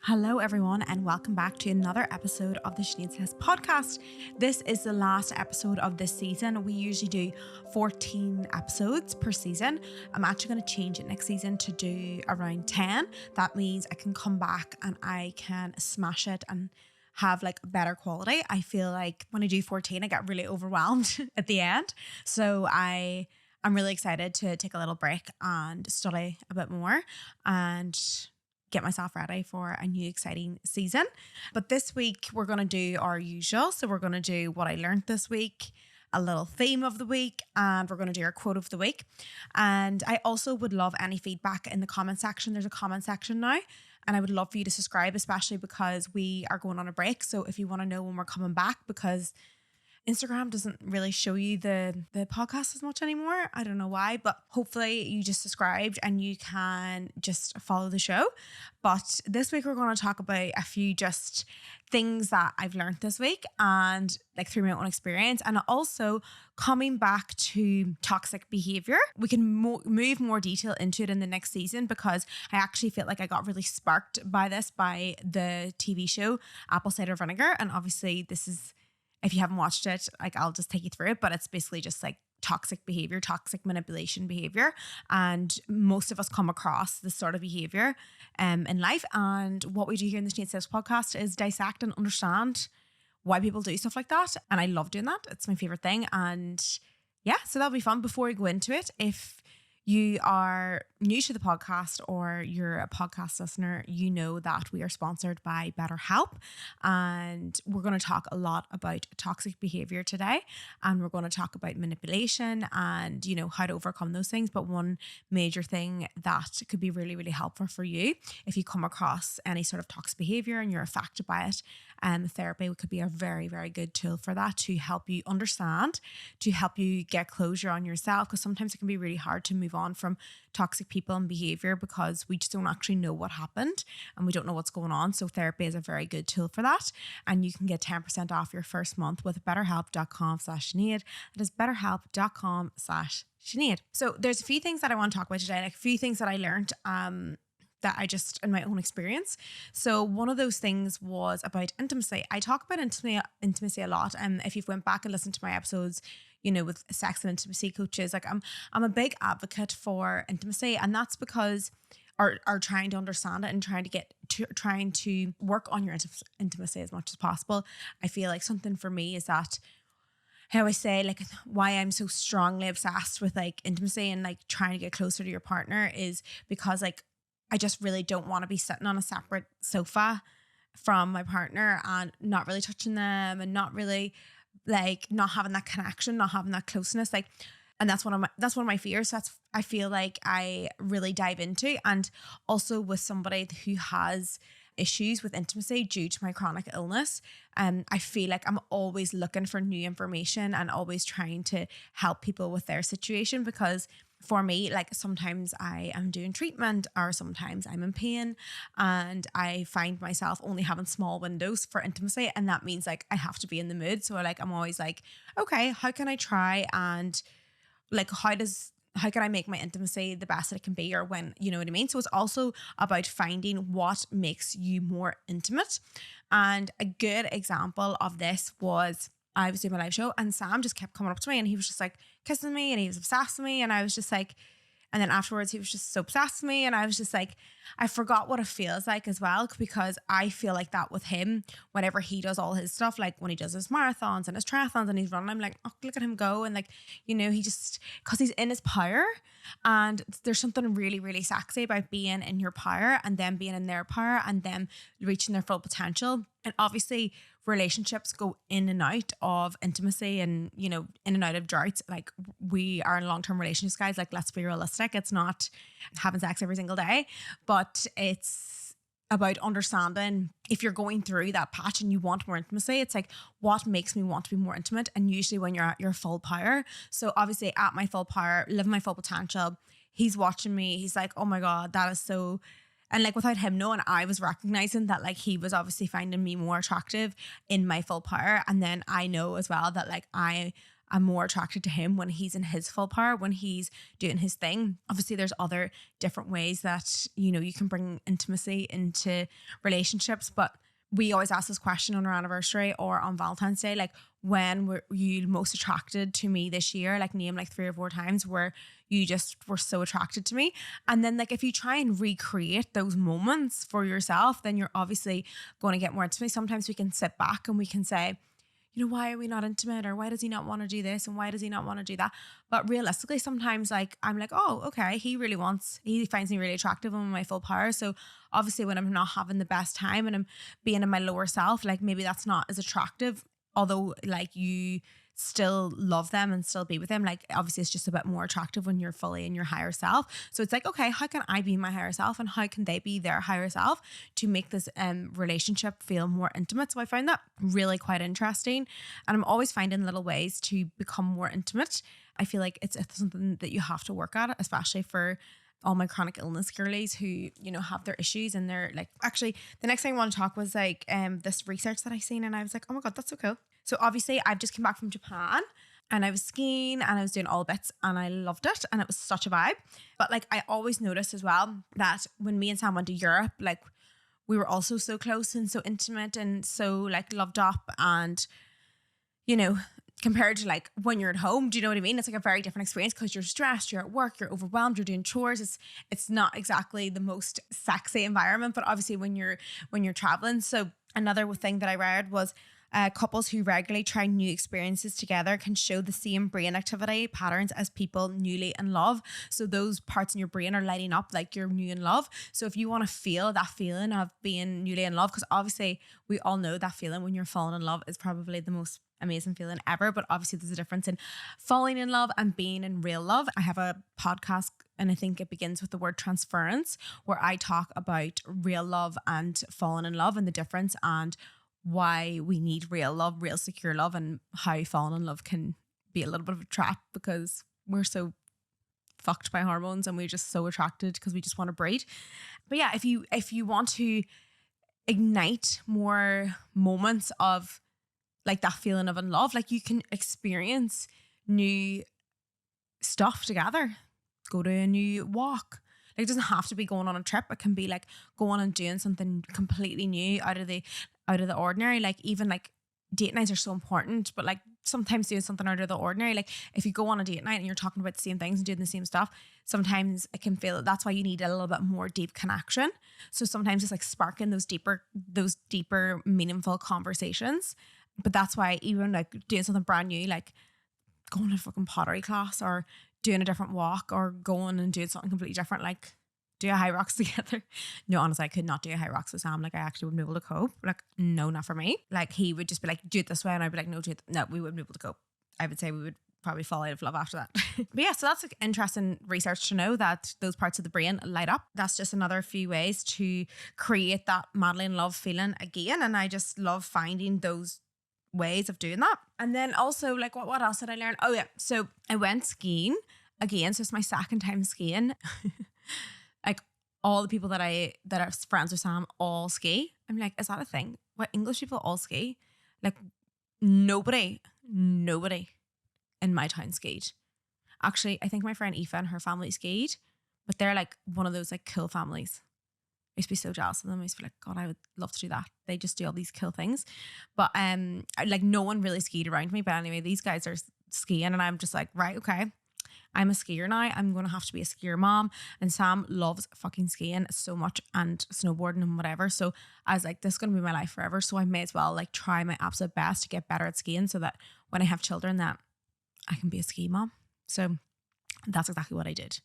Hello, everyone, and welcome back to another episode of the Sinead Says podcast. This is the last episode of this season. We usually do 14 episodes per season. I'm actually going to change it next season to do around 10. That means I can come back and I can smash it and have like better quality. I feel like when I do 14, I get really overwhelmed at the end. So I'm really excited to take a little break and study a bit more and get myself ready for a new exciting season. But this week we're going to do our usual. So we're going to do what I learned this week, a little theme of the week, and we're going to do our quote of the week. And I also would love any feedback in the comment section. There's a comment section now, and I would love for you to subscribe, especially because we are going on a break. So if you want to know when we're coming back, because Instagram doesn't really show you the podcast as much anymore. I don't know why, but hopefully you just subscribed and you can just follow the show. But this week we're going to talk about a few just things that I've learned this week and like through my own experience, and also coming back to toxic behavior. We can move more detail into it in the next season because I actually feel like I got really sparked by this by the TV show Cider, Vinegar. And obviously this is, if you haven't watched it, like I'll just take you through it, but it's basically just like toxic behavior, toxic manipulation behavior. And most of us come across this sort of behavior in life. And what we do here in the Sinead Says podcast is dissect and understand why people do stuff like that. And I love doing that. It's my favorite thing. And yeah, so that'll be fun. Before we go into it, if you are new to the podcast or you're a podcast listener, you know that we are sponsored by BetterHelp, and we're going to talk a lot about toxic behavior today, and we're going to talk about manipulation and, you know, how to overcome those things. But one major thing that could be really, really helpful for you if you come across any sort of toxic behavior and you're affected by it, therapy could be a very, very good tool for that, to help you understand, to help you get closure on yourself, because sometimes it can be really hard to move on from toxic people and behavior because we just don't actually know what happened and we don't know what's going on. So therapy is a very good tool for that. And you can get 10% off your first month with betterhelp.com/Sinead. That is betterhelp.com/Sinead. So there's a few things that I want to talk about today, like a few things that I learned that I just, in my own experience. So one of those things was about intimacy. I talk about intimacy a lot. And if you've went back and listened to my episodes, you know, with sex and intimacy coaches, like I'm a big advocate for intimacy. And that's because are trying to understand it and trying to work on your intimacy as much as possible. I feel like something for me is that, I always say, like, why I'm so strongly obsessed with like intimacy and like trying to get closer to your partner is because like I just really don't want to be sitting on a separate sofa from my partner and not really touching them and not really like not having that connection, not having that closeness. Like, and that's one of my fears. I feel like I really dive into, and also with somebody who has issues with intimacy due to my chronic illness. I feel like I'm always looking for new information and always trying to help people with their situation, because for me, like sometimes I am doing treatment or sometimes I'm in pain and I find myself only having small windows for intimacy. And that means like I have to be in the mood. So like I'm always like, okay, how can I try and like how can I make my intimacy the best that it can be, or when, you know what I mean? So it's also about finding what makes you more intimate. And a good example of this was I was doing my live show and Sam just kept coming up to me and he was just like kissing me and he was obsessed with me. And I was just like, and then afterwards he was just so obsessed with me. And I was just like, I forgot what it feels like as well, because I feel like that with him whenever he does all his stuff, like when he does his marathons and his triathlons and he's running, I'm like, oh, look at him go. And like, you know, he just, because he's in his power, and there's something really, really sexy about being in your power and them being in their power and them reaching their full potential. And obviously relationships go in and out of intimacy and, you know, in and out of droughts. Like we are in long-term relationships, guys. Like, let's be realistic. It's not having sex every single day, but it's about understanding if you're going through that patch and you want more intimacy, it's like, what makes me want to be more intimate? And usually when you're at your full power. So obviously at my full power, living my full potential, he's watching me. He's like, oh my God, that is so. And like without him knowing, I was recognizing that like he was obviously finding me more attractive in my full power. And then I know as well that like I I'm more attracted to him when he's in his full power, when he's doing his thing. Obviously, there's other different ways that, you know, you can bring intimacy into relationships, but we always ask this question on our anniversary or on Valentine's Day, like, when were you most attracted to me this year? Like, name like 3 or 4 times where you just were so attracted to me. And then like, if you try and recreate those moments for yourself, then you're obviously going to get more intimate. Sometimes we can sit back and we can say, you know, why are we not intimate? Or why does he not want to do this? And why does he not want to do that? But realistically, sometimes like, I'm like, oh, okay, he finds me really attractive and in my full power. So obviously when I'm not having the best time and I'm being in my lower self, like maybe that's not as attractive. Although like you still love them and still be with them, like obviously it's just a bit more attractive when you're fully in your higher self. So it's like, okay, how can I be my higher self and how can they be their higher self to make this relationship feel more intimate? So I found that really quite interesting, and I'm always finding little ways to become more intimate. I feel like it's something that you have to work at, especially for all my chronic illness girlies who, you know, have their issues. And they're like, actually the next thing I want to talk was like this research that I seen, and I was like, oh my God, that's so cool. So obviously I've just come back from Japan and I was skiing and I was doing all bits and I loved it and it was such a vibe. But like, I always noticed as well that when me and Sam went to Europe, like we were also so close and so intimate and so like loved up, and you know, compared to like when you're at home, do you know what I mean? It's like a very different experience because you're stressed, you're at work, you're overwhelmed, you're doing chores. It's not exactly the most sexy environment, but obviously when you're traveling. So another thing that I read was couples who regularly try new experiences together can show the same brain activity patterns as people newly in love. So those parts in your brain are lighting up like you're new in love. So if you want to feel that feeling of being newly in love, because obviously we all know that feeling when you're falling in love is probably the most amazing feeling ever, but obviously there's a difference in falling in love and being in real love. I have a podcast and I think it begins with the word transference, where I talk about real love and falling in love and the difference and why we need real love, real secure love, and how falling in love can be a little bit of a trap because we're so fucked by hormones and we're just so attracted because we just want to breed. But yeah, if you want to ignite more moments of like that feeling of in love, like you can experience new stuff together. Go to a new walk. Like it doesn't have to be going on a trip. It can be like going and doing something completely new out of the ordinary. Like even like date nights are so important, but like sometimes doing something out of the ordinary. Like if you go on a date night and you're talking about the same things and doing the same stuff, sometimes it can feel, that's why you need a little bit more deep connection. So sometimes it's like sparking those deeper meaningful conversations. But that's why even like doing something brand new, like going to a fucking pottery class or doing a different walk or going and doing something completely different, like do a high rocks together. No, honestly, I could not do a high rocks with Sam. Like I actually wouldn't be able to cope. Like, no, not for me. Like he would just be like, do it this way. And I'd be like, no, we wouldn't be able to cope. I would say we would probably fall out of love after that. But yeah, so that's like interesting research to know that those parts of the brain light up. That's just another few ways to create that madly in love feeling again. And I just love finding those ways of doing that. And then also like what else did I learn? Oh yeah, so I went skiing again. So it's my second time skiing. Like all the people that are friends with Sam all ski. I'm like, is that a thing? What, English people all ski? Like nobody in my town skied. Actually, I think my friend Aoife and her family skied, but they're like one of those like cool families. I used to be so jealous of them. I used to be like, God, I would love to do that. They just do all these cool things. But like no one really skied around me. But anyway, these guys are skiing and I'm just like, right, okay. I'm a skier now. I'm going to have to be a skier mom. And Sam loves fucking skiing so much and snowboarding and whatever. So I was like, this is going to be my life forever. So I may as well like try my absolute best to get better at skiing so that when I have children that I can be a ski mom. So that's exactly what I did.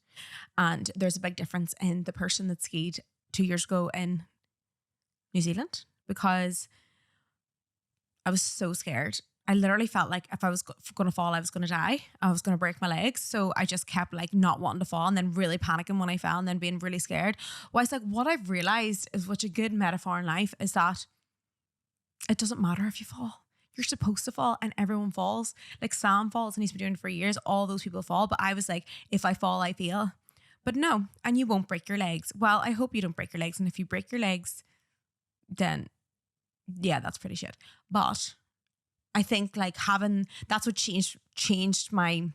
And there's a big difference in the person that skied 2 years ago in New Zealand because I was so scared. I literally felt like if I was going to fall, I was going to die. I was going to break my legs. So I just kept like not wanting to fall and then really panicking when I fell and then being really scared. Well, it's like what I've realized is which a good metaphor in life is that it doesn't matter if you fall. You're supposed to fall and everyone falls. Like Sam falls and he's been doing it for years. All those people fall. But I was like, if I fall, I feel. But no, and you won't break your legs. Well, I hope you don't break your legs. And if you break your legs, then yeah, that's pretty shit. But I think like that's what changed my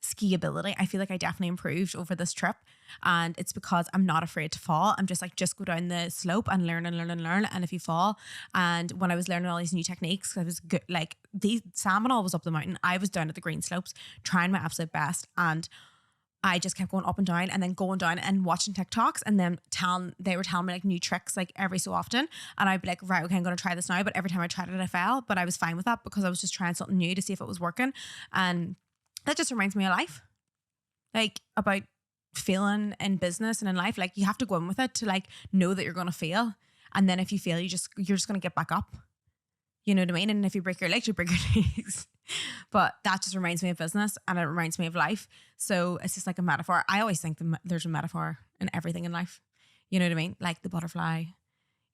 ski ability. I feel like I definitely improved over this trip, and it's because I'm not afraid to fall. I'm just like, just go down the slope and learn and learn and learn. And if you fall, and when I was learning all these new techniques, I was good. Like the salmon was up the mountain, I was down at the green slopes trying my absolute best, and I just kept going up and down and then going down and watching TikToks, and then they were telling me like new tricks like every so often. And I'd be like, right, okay, I'm going to try this now. But every time I tried it, I fell, but I was fine with that because I was just trying something new to see if it was working. And that just reminds me of life, like about failing in business and in life. Like you have to go in with it to like know that you're going to fail. And then if you fail, you're just going to get back up. You know what I mean? And if you break your legs, you break your legs. But that just reminds me of business, and it reminds me of life. So it's just like a metaphor. I always think there's a metaphor in everything in life. You know what I mean? Like the butterfly,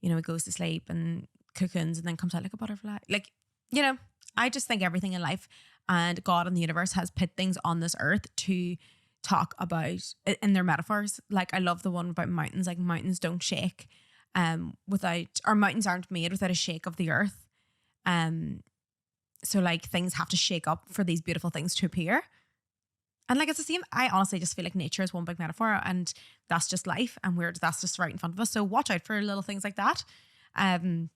you know, it goes to sleep and cocoons and then comes out like a butterfly. Like, you know, I just think everything in life and God and the universe has put things on this earth to talk about in their metaphors. Like I love the one about mountains. Like mountains don't shake mountains aren't made without a shake of the earth. So like things have to shake up for these beautiful things to appear. And like it's the same. I honestly just feel like nature is one big metaphor, and that's just life, and that's just right in front of us. So watch out for little things like that. And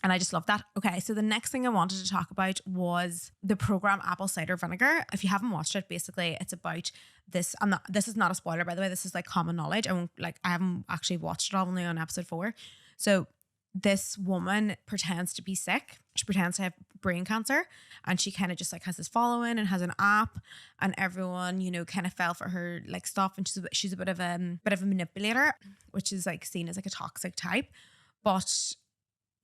I just love that. Okay, so the next thing I wanted to talk about was the program Apple Cider Vinegar. If you haven't watched it, basically it's about this. This is not a spoiler, by the way. This is like common knowledge. I haven't actually watched it all, only on episode 4. So this woman pretends to be sick. She pretends to have brain cancer, and she kind of just like has this following and has an app, and everyone, you know, kind of fell for her like stuff. And she's a bit of a manipulator, which is like seen as like a toxic type. But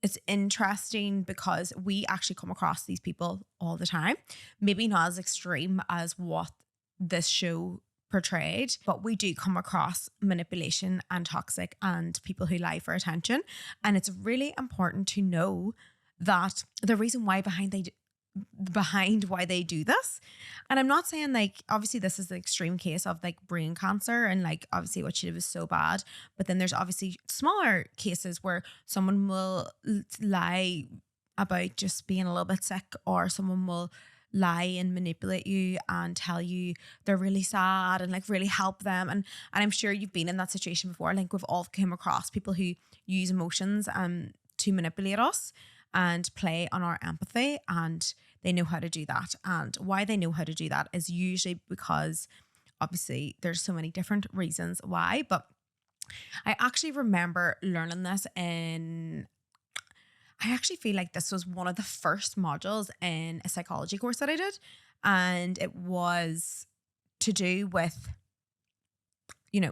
it's interesting because we actually come across these people all the time. Maybe not as extreme as what this show portrayed, but we do come across manipulation and toxic and people who lie for attention. And it's really important to know that the reason why behind why they do this. And I'm not saying like, obviously this is the extreme case of like brain cancer, and like obviously what she did was so bad, but then there's obviously smaller cases where someone will lie about just being a little bit sick, or someone will lie and manipulate you and tell you they're really sad and like really help them. And I'm sure you've been in that situation before. Like we've all come across people who use emotions to manipulate us and play on our empathy, and they know how to do that. And why they know how to do that is usually because obviously there's so many different reasons why. But I actually remember learning this I actually feel like this was one of the first modules in a psychology course that I did. And it was to do with, you know,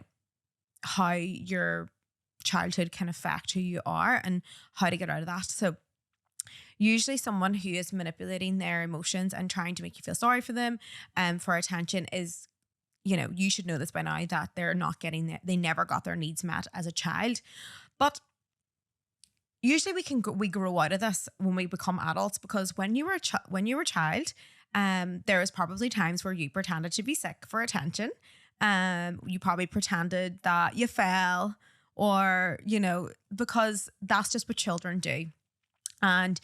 how your childhood can affect who you are and how to get out of that. So usually someone who is manipulating their emotions and trying to make you feel sorry for them for attention is, you know, you should know this by now, that they never got their needs met as a child. But usually we grow out of this when we become adults, because when you were a child, there was probably times where you pretended to be sick for attention. You probably pretended that you fell, or, you know, because that's just what children do. And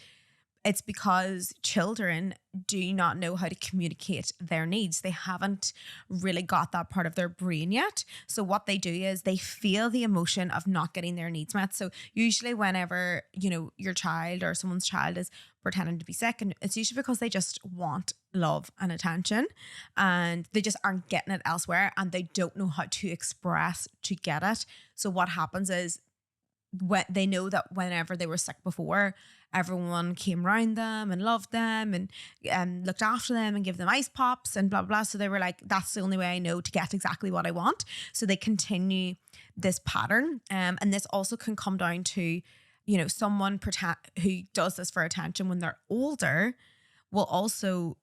it's because children do not know how to communicate their needs. They haven't really got that part of their brain yet. So what they do is they feel the emotion of not getting their needs met. So usually whenever, you know, your child or someone's child is pretending to be sick, and it's usually because they just want love and attention, and they just aren't getting it elsewhere, and they don't know how to express to get it. So what happens is, they know that whenever they were sick before, everyone came around them and loved them and looked after them and gave them ice pops and blah, blah. So they were like, that's the only way I know to get exactly what I want. So they continue this pattern. And this also can come down to, you know, someone who does this for attention when they're older will also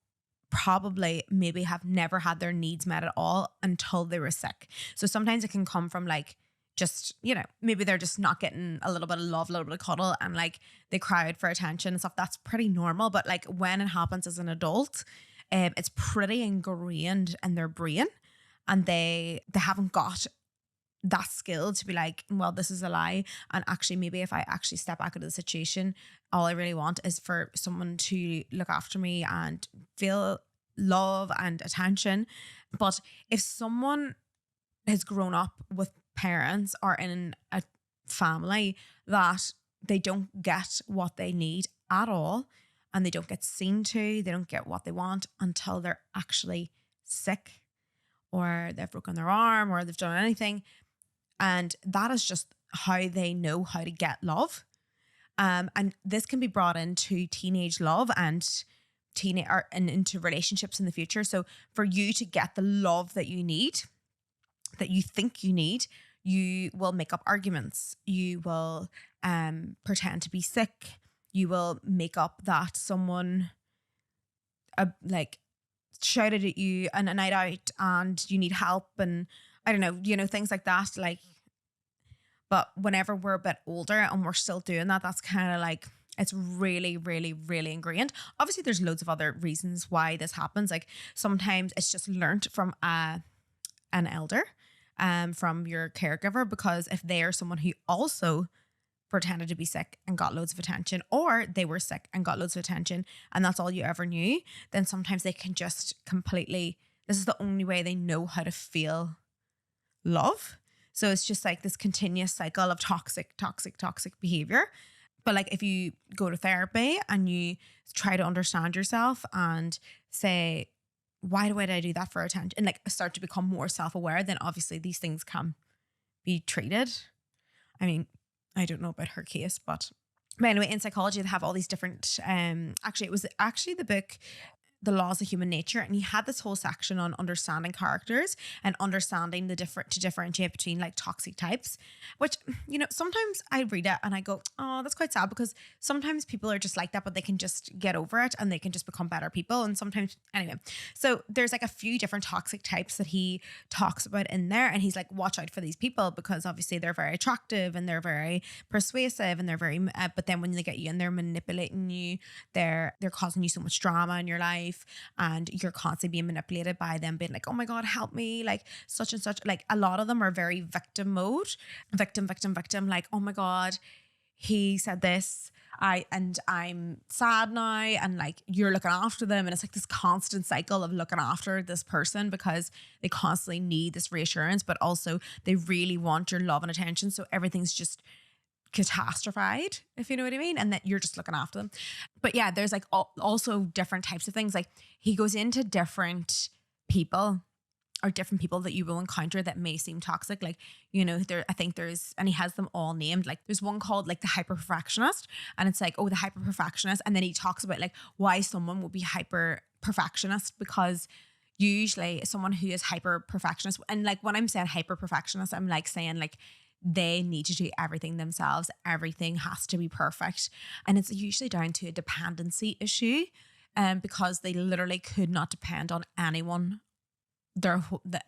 probably maybe have never had their needs met at all until they were sick. So sometimes it can come from like, just, you know, maybe they're just not getting a little bit of love, a little bit of cuddle, and like they cry out for attention and stuff. That's pretty normal. But like when it happens as an adult, it's pretty ingrained in their brain, and they haven't got that skill to be like, well, this is a lie. And actually, maybe if I actually step back into the situation, all I really want is for someone to look after me and feel love and attention. But if someone has grown up with parents or in a family that they don't get what they need at all, and they don't get seen to, they don't get what they want until they're actually sick or they've broken their arm or they've done anything. And that is just how they know how to get love. And this can be brought into teenage love and into relationships in the future. So for you to get the love that you need, that you think you need, you will make up arguments. You will pretend to be sick. You will make up that someone like shouted at you on a night out and you need help, and I don't know, things like that. Like, but whenever we're a bit older and we're still doing that, that's kind of like, it's really, really, really ingrained. Obviously, there's loads of other reasons why this happens. Like sometimes it's just learnt from an elder, from your caregiver, because if they are someone who also pretended to be sick and got loads of attention, or they were sick and got loads of attention, and that's all you ever knew, then sometimes they can just completely, this is the only way they know how to feel love. So it's just like this continuous cycle of toxic behavior. But like if you go to therapy and you try to understand yourself and say, why would I do that for attention? And like start to become more self-aware, then obviously these things can be treated. I mean, I don't know about her case, but anyway, in psychology, they have all these different, actually, it was actually the book, The Laws of Human Nature. And he had this whole section on understanding characters and understanding to differentiate between like toxic types, which, sometimes I read it and I go, oh, that's quite sad, because sometimes people are just like that, but they can just get over it and they can just become better people. And sometimes, anyway, so there's like a few different toxic types that he talks about in there. And he's like, watch out for these people, because obviously they're very attractive and they're very persuasive and they're very, but then when they get you and they're manipulating you, they're causing you so much drama in your life. And you're constantly being manipulated by them being like, oh my God, help me, like such and such. Like a lot of them are very victim mode, victim, like, oh my God, he said this, I'm sad now, and like you're looking after them, and it's like this constant cycle of looking after this person because they constantly need this reassurance, but also they really want your love and attention, so everything's just catastrophized, if you know what I mean, and that you're just looking after them. But yeah, there's like also different types of things. Like he goes into different people or different people that you will encounter that may seem toxic. Like, I think there's, and he has them all named. Like there's one called like the hyper perfectionist, and it's like, oh, the hyper perfectionist. And then he talks about like why someone will be hyper perfectionist, because usually someone who is hyper perfectionist, and like when I'm saying hyper perfectionist, I'm like saying like they need to do everything themselves. Everything has to be perfect. And it's usually down to a dependency issue, because they literally could not depend on anyone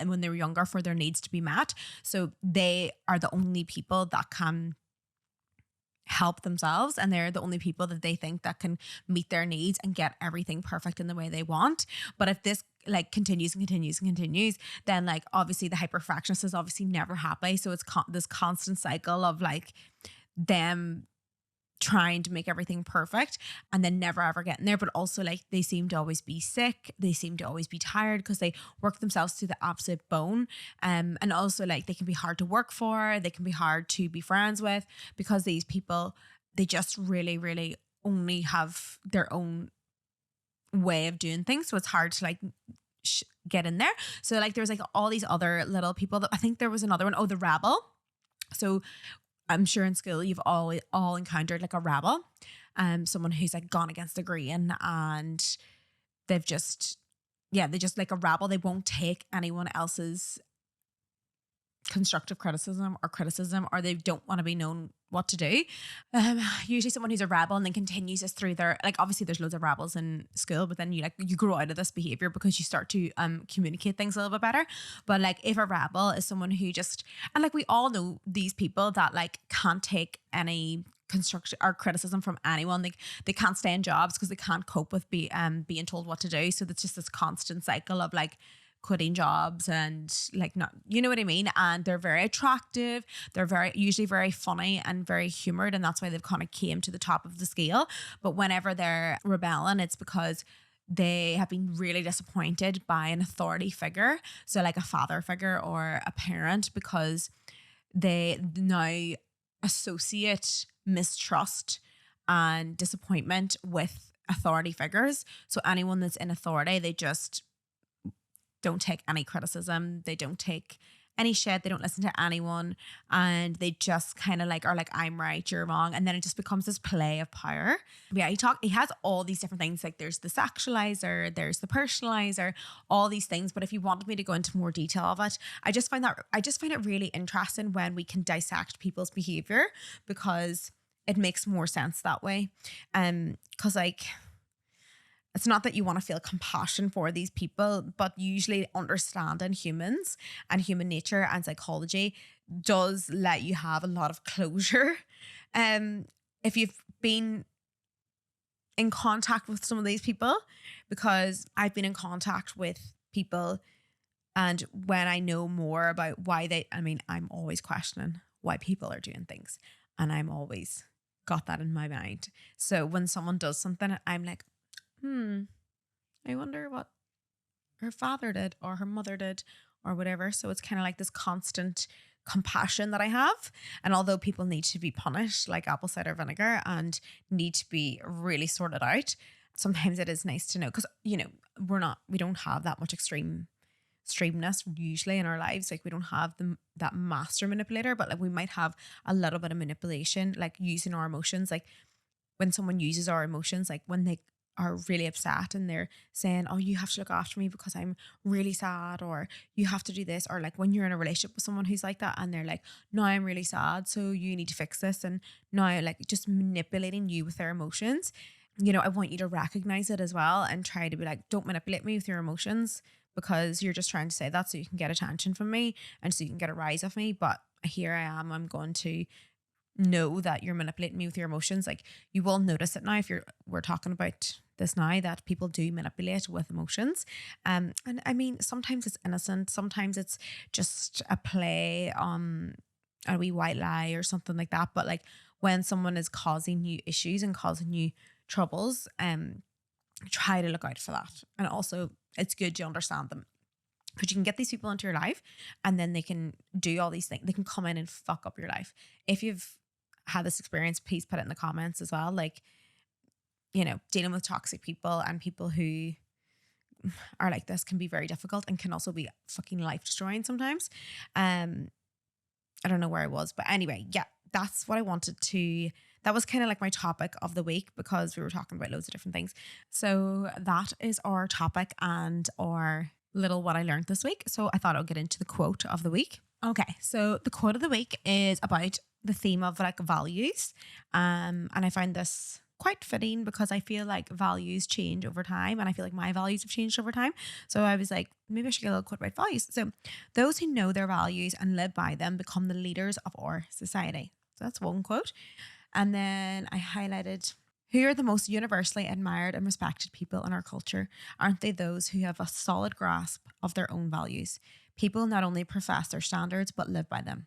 when they were younger for their needs to be met. So they are the only people that can help themselves, and they're the only people that they think that can meet their needs and get everything perfect in the way they want. But if this like continues, then like obviously the hyperfractionist is obviously never happy. So it's this constant cycle of like them trying to make everything perfect and then never ever getting there. But also like they seem to always be sick, they seem to always be tired because they work themselves to the absolute bone. And also like they can be hard to work for, they can be hard to be friends with, because these people, they just really, really only have their own way of doing things. So it's hard to like get in there. So like there's like all these other little people that I think there was another one. Oh, the rebel. So I'm sure in school you've all encountered like a rebel, someone who's like gone against the grain, and they just like a rebel. They won't take anyone else's constructive criticism, or they don't want to be known what to do. Usually someone who's a rebel and then continues this through their, like obviously there's loads of rebels in school, but then you grow out of this behavior because you start to communicate things a little bit better. But like if a rebel is someone who just, and like we all know these people that like can't take any construction or criticism from anyone. They can't stay in jobs because they can't cope with being told what to do. So it's just this constant cycle of like quitting jobs and like not, you know what I mean? And they're very attractive. They're usually very funny and very humored. And that's why they've kind of came to the top of the scale. But whenever they're rebelling, it's because they have been really disappointed by an authority figure. So like a father figure or a parent, because they now associate mistrust and disappointment with authority figures. So anyone that's in authority, they just don't take any criticism. They don't take any shit. They don't listen to anyone. And they just kind of like are like, I'm right, you're wrong. And then it just becomes this play of power. But yeah, he has all these different things. Like there's the sexualizer, there's the personalizer, all these things. But if you wanted me to go into more detail of it, I just find it really interesting when we can dissect people's behavior, because it makes more sense that way. Because like, it's not that you want to feel compassion for these people, but usually understanding humans and human nature and psychology does let you have a lot of closure. If you've been in contact with some of these people, because I've been in contact with people, and when I know more about why I'm always questioning why people are doing things, and I'm always got that in my mind. So when someone does something, I'm like, I wonder what her father did or her mother did or whatever. So it's kind of like this constant compassion that I have. And although people need to be punished like apple cider vinegar and need to be really sorted out, sometimes it is nice to know, because, you know, we don't have that much extremeness usually in our lives. Like we don't have that master manipulator, but like we might have a little bit of manipulation, like using our emotions. Like when someone uses our emotions, like when they are really upset and they're saying, oh, you have to look after me because I'm really sad, or you have to do this, or like when you're in a relationship with someone who's like that and they're like, no, I'm really sad, so you need to fix this, and now like just manipulating you with their emotions. You know, I want you to recognize it as well and try to be like, don't manipulate me with your emotions, because you're just trying to say that so you can get attention from me and so you can get a rise off me. But here I am, I'm going to know that you're manipulating me with your emotions. Like you will notice it now if we're talking about this now, that people do manipulate with emotions. And I mean, sometimes it's innocent, sometimes it's just a play on a wee white lie or something like that. But like when someone is causing you issues and causing you troubles, try to look out for that. And also it's good to understand them, because you can get these people into your life and then they can do all these things. They can come in and fuck up your life. If you've had this experience, please put it in the comments as well. Like, you know, dealing with toxic people and people who are like this can be very difficult and can also be fucking life destroying sometimes. I don't know where I was, but anyway, yeah, that's what I wanted to, that was kind of like my topic of the week, because we were talking about loads of different things. So that is our topic and our little what I learned this week. So I thought I'll get into the quote of the week. Okay, so the quote of the week is about the theme of like values. And I find this quite fitting because I feel like values change over time, and I feel like my values have changed over time. So I was like, maybe I should get a little quote about values. So those who know their values and live by them become the leaders of our society. So that's one quote. And then I highlighted, who are the most universally admired and respected people in our culture? Aren't they those who have a solid grasp of their own values? People not only profess their standards, but live by them.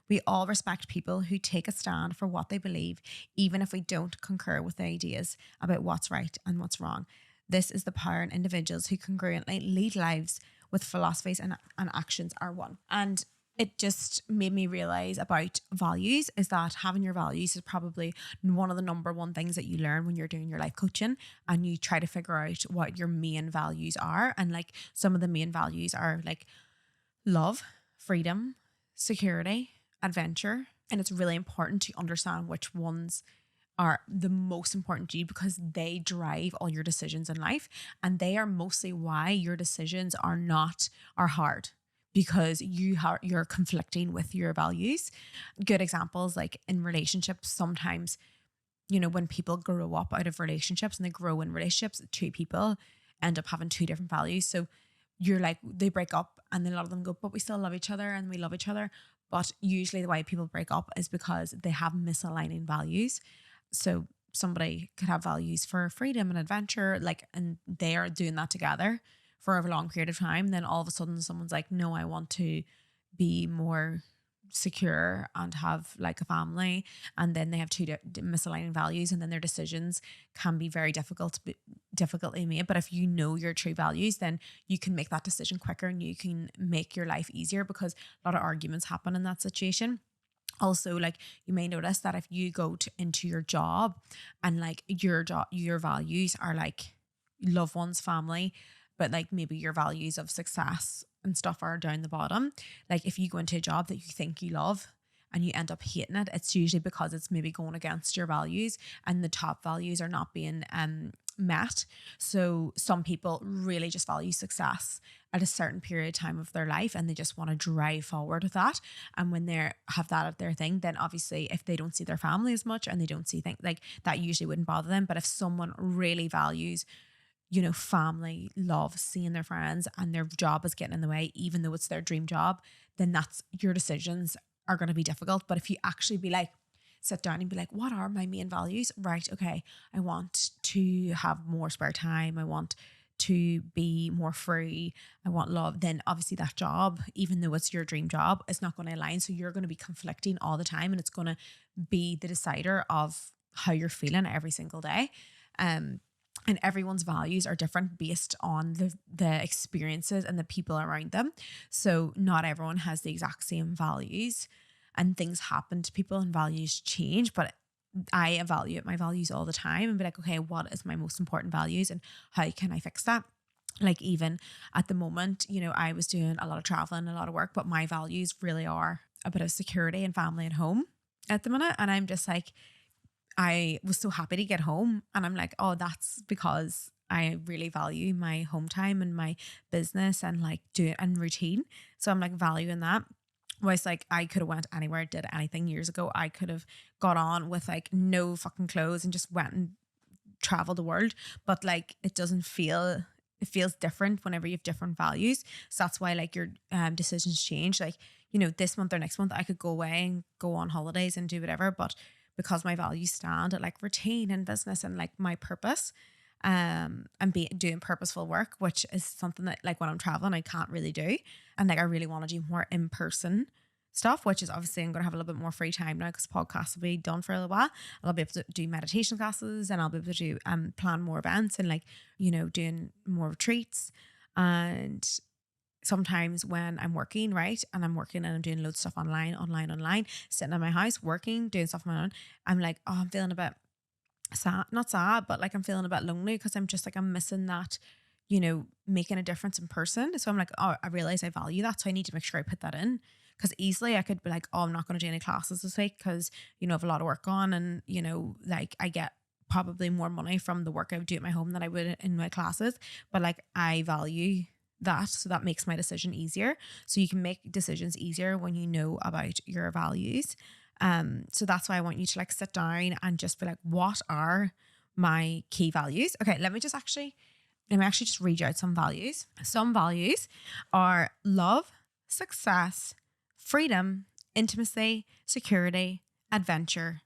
We all respect people who take a stand for what they believe, even if we don't concur with the ideas about what's right and what's wrong. This is the power in individuals who congruently lead lives with philosophies and actions are one. And it just made me realize about values is that having your values is probably one of the number one things that you learn when you're doing your life coaching, and you try to figure out what your main values are. And like some of the main values are like love, freedom, security, adventure. And it's really important to understand which ones are the most important to you, because they drive all your decisions in life, and they are mostly why your decisions are hard, because you're conflicting with your values. Good examples, like in relationships, sometimes, you know, when people grow up out of relationships and they grow in relationships, two people end up having two different values. So you're like, they break up and then a lot of them go, but we still love each other and we love each other. But usually the way people break up is because they have misaligning values. So somebody could have values for freedom and adventure, like, and they are doing that together for a long period of time, then all of a sudden someone's like, no, I want to be more secure and have like a family, and then they have two misaligned values, and then their decisions can be very difficultly made. But if you know your true values, then you can make that decision quicker and you can make your life easier, because a lot of arguments happen in that situation. Also, like, you may notice that if you go into your job and like your values are like loved ones, family, but like maybe your values of success and stuff are down the bottom. Like if you go into a job that you think you love and you end up hating it, it's usually because it's maybe going against your values and the top values are not being met. So some people really just value success at a certain period of time of their life, and they just want to drive forward with that. And when they have that at their thing, then obviously if they don't see their family as much and they don't see things like that, usually wouldn't bother them. But if someone really values, family, love, seeing their friends, and their job is getting in the way, even though it's their dream job, then that's, your decisions are going to be difficult. But if you actually sit down and be like, what are my main values? Right. Okay. I want to have more spare time. I want to be more free. I want love. Then obviously that job, even though it's your dream job, is not going to align. So you're going to be conflicting all the time, and it's going to be the decider of how you're feeling every single day. And everyone's values are different based on the experiences and the people around them. So not everyone has the exact same values, and things happen to people and values change. But I evaluate my values all the time and be like, okay, what is my most important values and how can I fix that? Like even at the moment, I was doing a lot of traveling, a lot of work, but my values really are a bit of security and family and home at the minute. And I'm just like, I was so happy to get home, and I'm like, oh, that's because I really value my home time and my business and like and routine. So I'm like valuing that. Whereas like I could have went anywhere, did anything years ago. I could have got on with like no fucking clothes and just went and traveled the world. But like it feels different whenever you have different values. So that's why like your decisions change. Like, this month or next month I could go away and go on holidays and do whatever, but because my values stand at like routine and business and like my purpose, and doing purposeful work, which is something that like when I'm traveling I can't really do, and like I really want to do more in-person stuff, which is obviously I'm going to have a little bit more free time now because podcasts will be done for a little while. I'll be able to do meditation classes, and I'll be able to do plan more events and like doing more retreats. And sometimes when I'm working, right, and I'm doing loads of stuff online, sitting in my house, working, doing stuff on my own, I'm like, oh, I'm feeling a bit sad, not sad, but like I'm feeling a bit lonely because I'm just like, I'm missing that, making a difference in person. So I'm like, oh, I realize I value that. So I need to make sure I put that in, because easily I could be like, oh, I'm not going to do any classes this week because, I have a lot of work on, and, like I get probably more money from the work I would do at my home than I would in my classes. But like I value that, so that makes my decision easier. So you can make decisions easier when you know about your values. So that's why I want you to like sit down and just be like, what are my key values? Okay, let me actually just read you out some values. Some values are love, success, freedom, intimacy, security, adventure,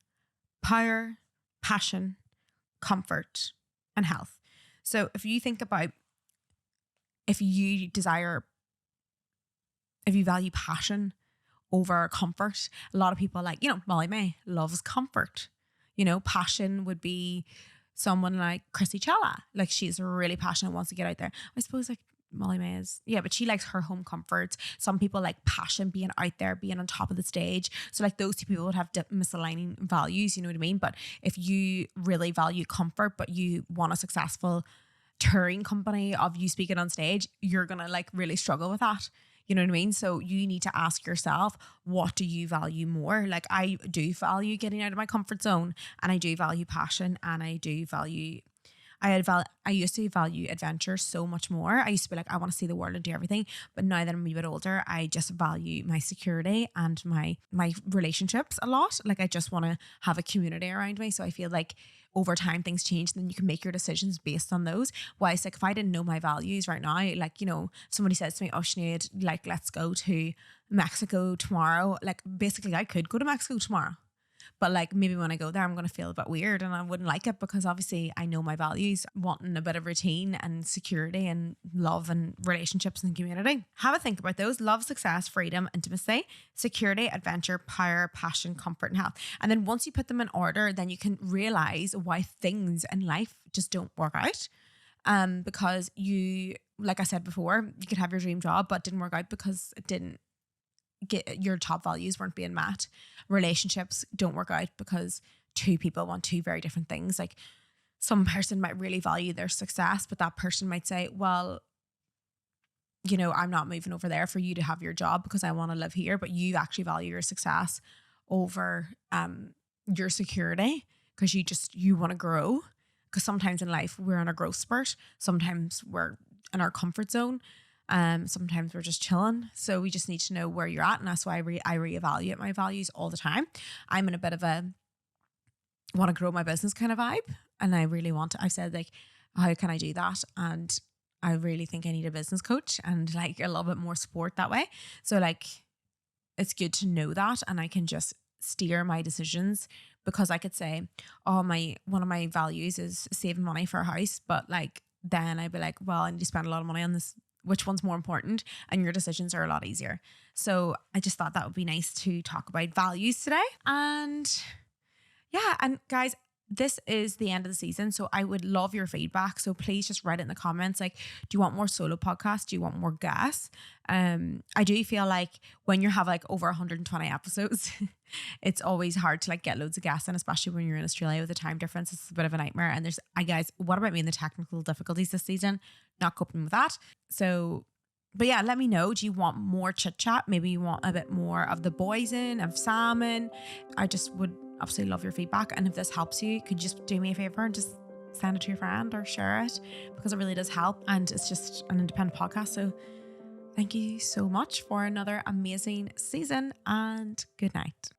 power, passion, comfort, and health. So if you think about, if you value passion over comfort, a lot of people like, Molly May loves comfort. Passion would be someone like Chrissy Chella. Like she's really passionate, wants to get out there. I suppose like Molly May is, yeah, but she likes her home comforts. Some people like passion, being out there, being on top of the stage. So like those two people would have misaligning values, you know what I mean? But if you really value comfort, but you want a successful touring company of you speaking on stage, you're gonna like really struggle with that. You know what I mean? So you need to ask yourself, what do you value more? Like I do value getting out of my comfort zone, and I do value passion, and I do value, I used to value adventure so much more. I used to be like, I want to see the world and do everything. But now that I'm a bit older, I just value my security and my relationships a lot. Like I just want to have a community around me. So I feel like over time things change, and then you can make your decisions based on those. Whereas like if I didn't know my values right now, like, somebody says to me, oh Sinead, like let's go to Mexico tomorrow. Like basically I could go to Mexico tomorrow. But like maybe when I go there, I'm going to feel a bit weird and I wouldn't like it, because obviously I know my values, wanting a bit of routine and security and love and relationships and community. Have a think about those: love, success, freedom, intimacy, security, adventure, power, passion, comfort, and health. And then once you put them in order, then you can realize why things in life just don't work out. Because you, like I said before, you could have your dream job, but didn't work out because it didn't get, your top values weren't being met. Relationships don't work out because two people want two very different things. Like some person might really value their success, but that person might say, well, you know, I'm not moving over there for you to have your job because I want to live here. But you actually value your success over your security because you want to grow. Because sometimes in life we're on a growth spurt. Sometimes we're in our comfort zone. Sometimes we're just chilling. So we just need to know where you're at. And that's why I reevaluate my values all the time. I'm in a bit of a want to grow my business kind of vibe. And I really want to, I've said like, how can I do that? And I really think I need a business coach and like a little bit more support that way. So like, it's good to know that. And I can just steer my decisions, because I could say, oh, one of my values is saving money for a house. But like, then I'd be like, well, I need to spend a lot of money on this. Which one's more important? And your decisions are a lot easier. So I just thought that would be nice to talk about values today. And yeah, and guys, this is the end of the season. So I would love your feedback. So please just write it in the comments. Like, do you want more solo podcasts? Do you want more guests? I do feel like when you have like over 120 episodes, it's always hard to like get loads of guests in, especially when you're in Australia with the time difference. It's a bit of a nightmare. And guys, what about me and the technical difficulties this season? Not coping with that. So, but yeah, let me know. Do you want more chit chat? Maybe you want a bit more of the boys of Sam in. I just would absolutely love your feedback. And if this helps you, could you just do me a favor and just send it to your friend or share it, because it really does help. And it's just an independent podcast. So thank you so much for another amazing season, and good night.